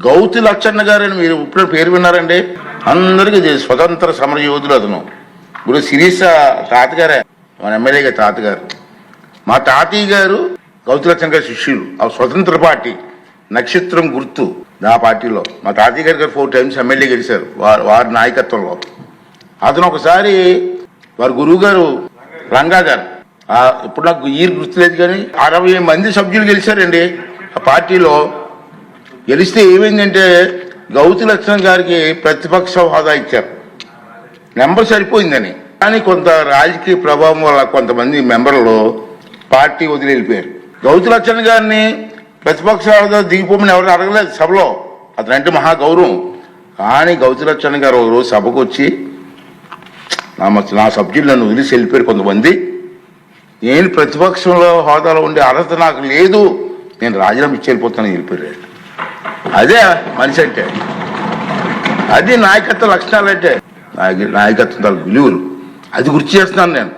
గౌతి లచ్చన్న గారని మీరు ఇప్పుడు పేరు విన్నారండి? అందరికీ స్వతంత్ర సమర యోధులు అతను. ఇప్పుడు శిరీష తాతగారే, మన ఎమ్మెల్యే గారి తాతగారు. మా తాతయ్య గారు గౌతి లచ్చన్న గారి శిష్యులు. ఆ స్వతంత్ర పార్టీ నక్షత్రం గుర్తు ఆ పార్టీలో మా తాతయ్య గారు 4 times ఎమ్మెల్యే గెలిచారు వారి నాయకత్వంలో. అతను ఒకసారి వారి గురువు గారు రంగా గారు, ఇప్పుడు నాకు ఈరు గుర్తులేదు కానీ 60 మంది సభ్యులు గెలిచారండి ఆ పార్టీలో. గెలిస్తే ఏమైందంటే గౌతి లక్షణ గారికి ప్రతిపక్ష హోదా ఇచ్చారు, నెంబర్ సరిపోయిందని. కానీ కొంత రాజకీయ ప్రభావం వల్ల కొంతమంది మెంబర్లు పార్టీ వదిలి వెళ్ళిపోయారు. గౌతి లక్షణ గారిని ప్రతిపక్ష హోదా దిగిపోమని ఎవరు అడగలేదు సభలో, అతనంటే మహా గౌరవం. కానీ గౌతి లక్షణ గారు ఒక రోజు సభకు వచ్చి నా సభ్యులు నన్ను వదిలేసి వెళ్ళిపోయారు కొంతమంది, నేను ప్రతిపక్షంలో హోదాలో ఉండే అర్హత నాకు లేదు, నేను రాజీనామా ఇచ్చి వెళ్ళిపోతానని వెళ్ళిపోయారు. అదే మనిషి అంటే, అది నాయకత్వ లక్షణాలు అంటే, నాయకత్వం విలువలు. అది గుర్తు చేస్తున్నాను నేను.